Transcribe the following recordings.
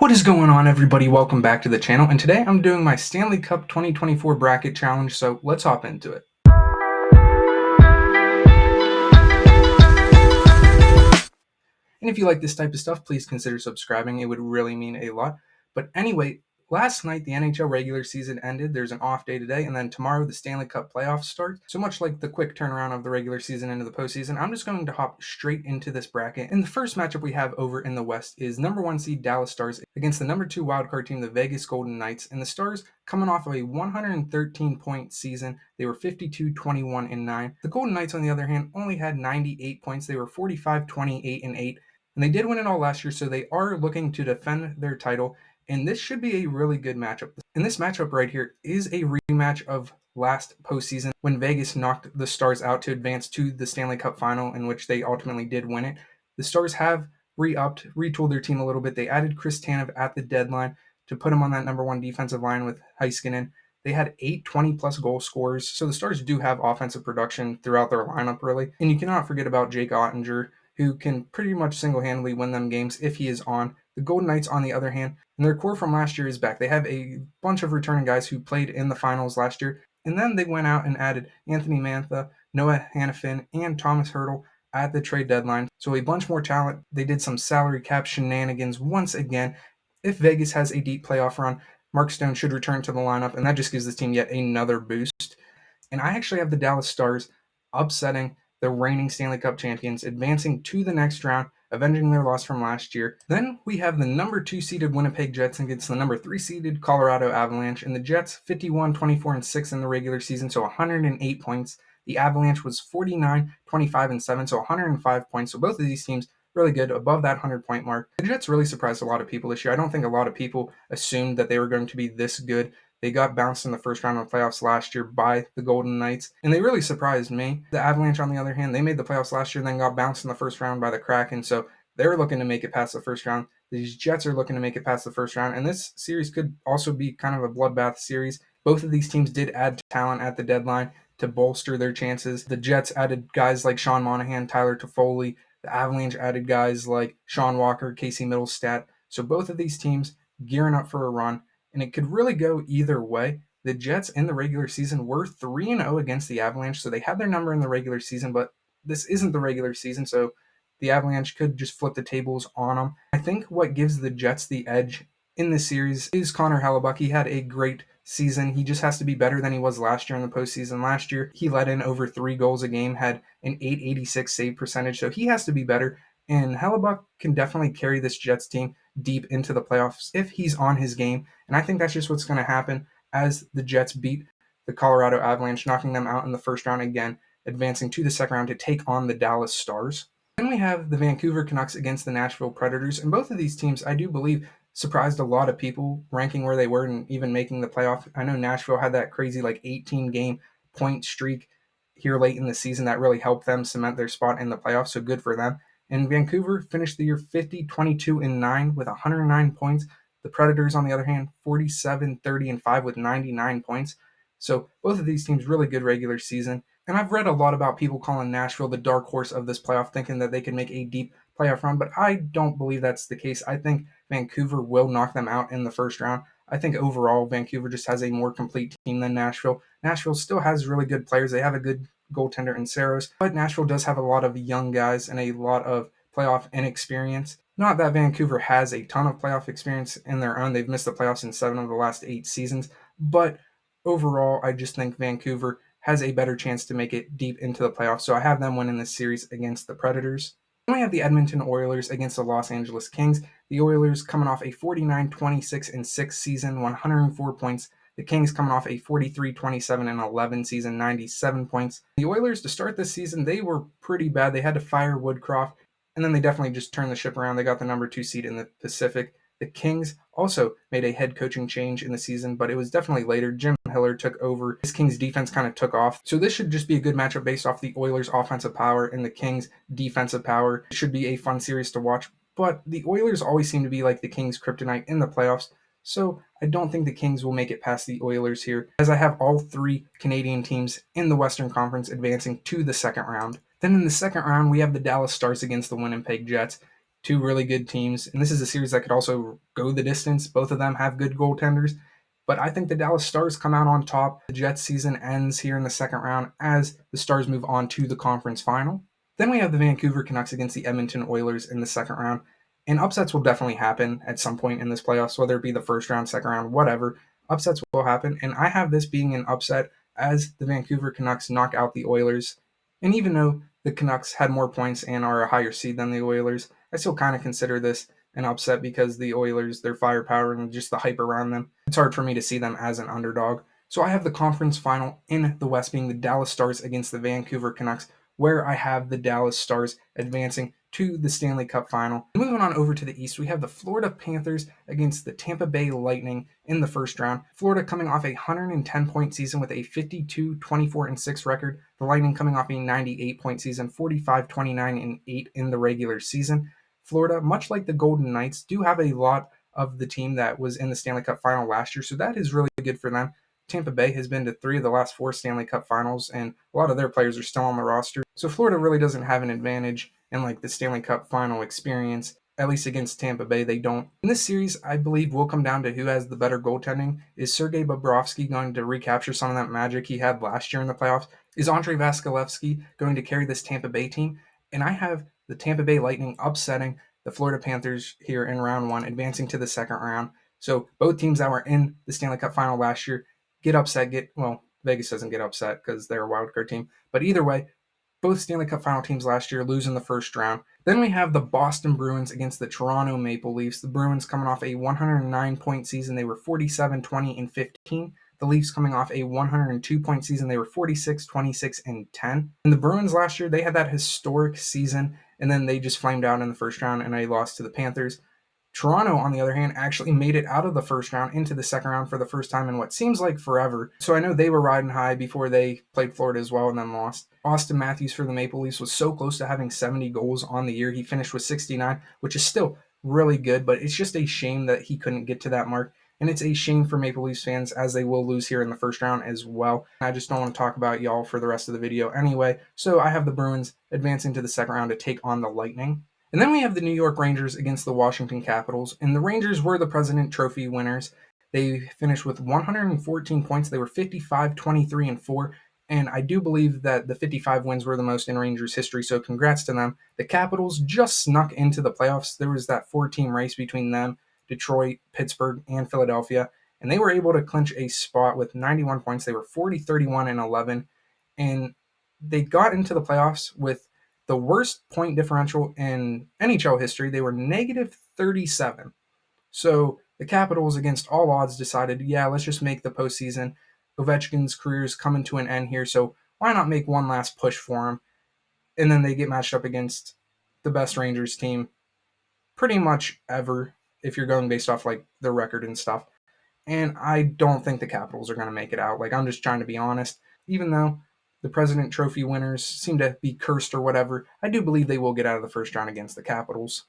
What is going on, everybody? Welcome back to the channel, and today I'm doing my Stanley Cup 2024 bracket challenge, so let's hop into it. And if you like this type of stuff, please consider subscribing. It would really mean a lot. But anyway, last night the NHL regular season ended. There's an off day today, and then tomorrow the Stanley Cup playoffs start. So much like the quick turnaround of the regular season into the postseason, I'm just going to hop straight into this bracket. And the first matchup we have over in the West is number 1 seed Dallas Stars against the number 2 wildcard team, the Vegas Golden Knights. And the Stars, coming off of a 113-point season, they were 52-21-9. The Golden Knights, on the other hand, only had 98 points. They were 45-28-8. And they did win it all last year, so they are looking to defend their title, and this should be a really good matchup. And this matchup right here is a rematch of last postseason when Vegas knocked the Stars out to advance to the Stanley Cup final, in which they ultimately did win it. The Stars have retooled their team a little bit. They added Chris Tanev at the deadline to put him on that number 1 defensive line with Heiskanen. They had 8 20-plus goal scorers, so the Stars do have offensive production throughout their lineup, really. And you cannot forget about Jake Ottinger, who can pretty much single-handedly win them games if he is on. The Golden Knights, on the other hand, and their core from last year is back. They have a bunch of returning guys who played in the finals last year, and then they went out and added Anthony Mantha, Noah Hannafin, and Thomas Hertl at the trade deadline. So a bunch more talent. They did some salary cap shenanigans once again. If Vegas has a deep playoff run, Mark Stone should return to the lineup, and that just gives this team yet another boost. And I actually have the Dallas Stars upsetting the reigning Stanley Cup champions, advancing to the next round, avenging their loss from last year. Then we have the number 2 seeded Winnipeg Jets against the number 3 seeded Colorado Avalanche, and the Jets 51-24-6 in the regular season, so 108 points. The Avalanche was 49-25-7, so 105 points. So both of these teams really good, above that 100-point mark. The Jets really surprised a lot of people this year. I don't think a lot of people assumed that they were going to be this good. They got bounced in the first round of the playoffs last year by the Golden Knights, and they really surprised me. The Avalanche, on the other hand, they made the playoffs last year and then got bounced in the first round by the Kraken, so they're looking to make it past the first round. These Jets are looking to make it past the first round, and this series could also be kind of a bloodbath series. Both of these teams did add talent at the deadline to bolster their chances. The Jets added guys like Sean Monahan, Tyler Toffoli. The Avalanche added guys like Sean Walker, Casey Middlestat. So both of these teams gearing up for a run, and it could really go either way. The Jets in the regular season were 3-0 against the Avalanche, so they had their number in the regular season, but this isn't the regular season, so the Avalanche could just flip the tables on them. I think what gives the Jets the edge in this series is Connor Hellebuyck. He had a great season. He just has to be better than he was last year in the postseason. Last year, he let in over 3 goals a game, had an .886 save percentage, so he has to be better. And Hellebuyck can definitely carry this Jets team deep into the playoffs if he's on his game. And I think that's just what's going to happen as the Jets beat the Colorado Avalanche, knocking them out in the first round again, advancing to the second round to take on the Dallas Stars. Then we have the Vancouver Canucks against the Nashville Predators. And both of these teams, I do believe, surprised a lot of people ranking where they were and even making the playoff. I know Nashville had that crazy 18-game point streak here late in the season that really helped them cement their spot in the playoffs, so good for them. And Vancouver finished the year 50-22-9 with 109 points. The Predators, on the other hand, 47-30-5 with 99 points. So both of these teams really good regular season. And I've read a lot about people calling Nashville the dark horse of this playoff, thinking that they can make a deep playoff run, but I don't believe that's the case. I think Vancouver will knock them out in the first round. I think overall Vancouver just has a more complete team than Nashville. Nashville still has really good players. They have a good goaltender in Saros, but Nashville does have a lot of young guys and a lot of playoff inexperience. Not that Vancouver has a ton of playoff experience in their own. They've missed the playoffs in 7 of the last 8 seasons, but overall, I just think Vancouver has a better chance to make it deep into the playoffs, so I have them winning this series against the Predators. Then we have the Edmonton Oilers against the Los Angeles Kings. The Oilers coming off a 49-26-6 season, 104 points. The Kings coming off a 43-27-11 season, 97 points. The Oilers, to start this season, they were pretty bad. They had to fire Woodcroft, and then they definitely just turned the ship around. They got the number 2 seed in the Pacific. The Kings also made a head coaching change in the season, but it was definitely later. Jim Hiller took over. His Kings defense kind of took off. So this should just be a good matchup based off the Oilers' offensive power and the Kings' defensive power. It should be a fun series to watch, but the Oilers always seem to be like the Kings' kryptonite in the playoffs, so I don't think the Kings will make it past the Oilers here, as I have all 3 Canadian teams in the Western Conference advancing to the second round. Then in the second round, we have the Dallas Stars against the Winnipeg Jets. two really good teams, and this is a series that could also go the distance. Both of them have good goaltenders, but I think the Dallas Stars come out on top. The Jets season ends here in the second round as the Stars move on to the conference final. Then we have the Vancouver Canucks against the Edmonton Oilers in the second round. And upsets will definitely happen at some point in this playoffs, whether it be the first round, second round, whatever. Upsets will happen. And I have this being an upset as the Vancouver Canucks knock out the Oilers. And even though the Canucks had more points and are a higher seed than the Oilers, I still kind of consider this an upset because the Oilers, their firepower and just the hype around them, it's hard for me to see them as an underdog. So I have the conference final in the West being the Dallas Stars against the Vancouver Canucks, where I have the Dallas Stars advancing to the Stanley Cup final. Moving on over to the East, we have the Florida Panthers against the Tampa Bay Lightning in the first round. Florida coming off a 110-point season with a 52-24-6 record. The Lightning coming off a 98-point season, 45-29-8 in the regular season. Florida, much like the Golden Knights, do have a lot of the team that was in the Stanley Cup final last year, so that is really good for them. Tampa Bay has been to 3 of the last 4 Stanley Cup finals, and a lot of their players are still on the roster. So Florida really doesn't have an advantage in like the Stanley Cup final experience. At least against Tampa Bay, they don't. In this series, I believe will come down to who has the better goaltending. Is Sergei Bobrovsky going to recapture some of that magic he had last year in the playoffs? Is Andrei Vasilevskiy going to carry this Tampa Bay team? And I have the Tampa Bay Lightning upsetting the Florida Panthers here in round 1, advancing to the second round. So both teams that were in the Stanley Cup final last year get upset. Vegas doesn't get upset because they're a wildcard team. But either way, both Stanley Cup final teams last year lose in the first round. Then we have the Boston Bruins against the Toronto Maple Leafs. The Bruins coming off a 109-point season. They were 47-20-15. The Leafs coming off a 102-point season. They were 46-26-10. And the Bruins last year, they had that historic season, and then they just flamed out in the first round, and they lost to the Panthers. Toronto, on the other hand, actually made it out of the first round into the second round for the first time in what seems like forever. So I know they were riding high before they played Florida as well and then lost. Austin Matthews for the Maple Leafs was so close to having 70 goals on the year. He finished with 69, which is still really good, but it's just a shame that he couldn't get to that mark. And it's a shame for Maple Leafs fans as they will lose here in the first round as well. I just don't want to talk about y'all for the rest of the video anyway. So I have the Bruins advancing to the second round to take on the Lightning. And then we have the New York Rangers against the Washington Capitals. And the Rangers were the President Trophy winners. They finished with 114 points. They were 55-23-4. And I do believe that the 55 wins were the most in Rangers history, so congrats to them. The Capitals just snuck into the playoffs. There was that 4-team race between them, Detroit, Pittsburgh, and Philadelphia, and they were able to clinch a spot with 91 points. They were 40-31-11, and they got into the playoffs with the worst point differential in NHL history. They were -37. So the Capitals, against all odds, decided, yeah, let's just make the postseason. Ovechkin's career is coming to an end here, so why not make one last push for him? And then they get matched up against the best Rangers team pretty much ever, if you're going based off like their record and stuff. And I don't think the Capitals are going to make it out. Like, I'm just trying to be honest. Even though the President Trophy winners seem to be cursed or whatever, I do believe they will get out of the first round against the Capitals.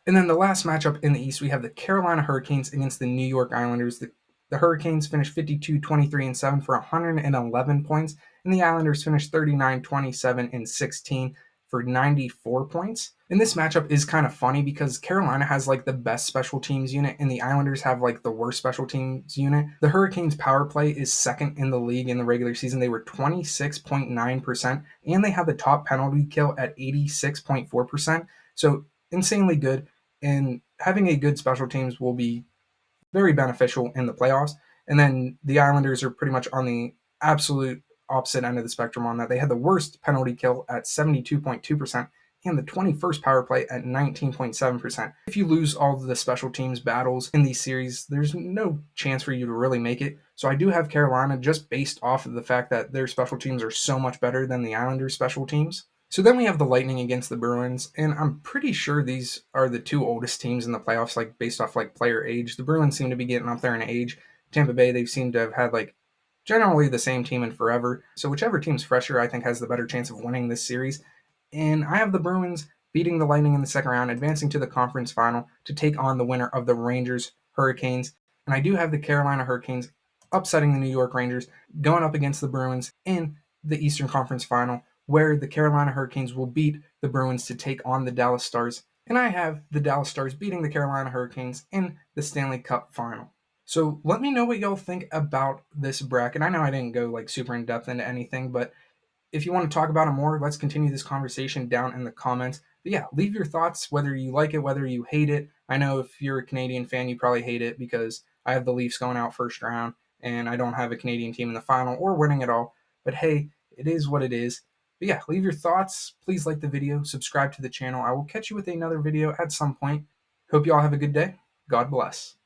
And then the last matchup in the East, we have the Carolina Hurricanes against the New York Islanders. The Hurricanes finished 52-23-7 for 111 points, and the Islanders finished 39-27-16 for 94 points. And this matchup is kind of funny because Carolina has like the best special teams unit, and the Islanders have like the worst special teams unit. The Hurricanes' power play is second in the league in the regular season. They were 26.9%, and they have the top penalty kill at 86.4%. So insanely good. And having a good special teams will be very beneficial in the playoffs. And then the Islanders are pretty much on the absolute opposite end of the spectrum on that. They had the worst penalty kill at 72.2% and the 21st power play at 19.7%. If you lose all of the special teams battles in these series, there's no chance for you to really make it. So I do have Carolina just based off of the fact that their special teams are so much better than the Islanders' special teams. So then we have the Lightning against the Bruins, and I'm pretty sure these are the two oldest teams in the playoffs, like based off like player age. The Bruins seem to be getting up there in age. Tampa Bay, they seem to have had like generally the same team in forever. So whichever team's fresher, I think, has the better chance of winning this series. And I have the Bruins beating the Lightning in the second round, advancing to the conference final to take on the winner of the Rangers Hurricanes. And I do have the Carolina Hurricanes upsetting the New York Rangers, going up against the Bruins in the Eastern Conference final, where the Carolina Hurricanes will beat the Bruins to take on the Dallas Stars And I have the Dallas Stars beating the Carolina Hurricanes in the Stanley Cup final. So let me know what y'all think about this bracket. I know I didn't go like super in depth into anything, but if you want to talk about it more, let's continue this conversation down in the comments. But yeah, leave your thoughts, whether you like it, whether you hate it. I know if you're a Canadian fan, you probably hate it because I have the Leafs going out first round and I don't have a Canadian team in the final or winning at all. But hey, it is what it is. But yeah, leave your thoughts. Please like the video, subscribe to the channel. I will catch you with another video at some point. Hope you all have a good day. God bless.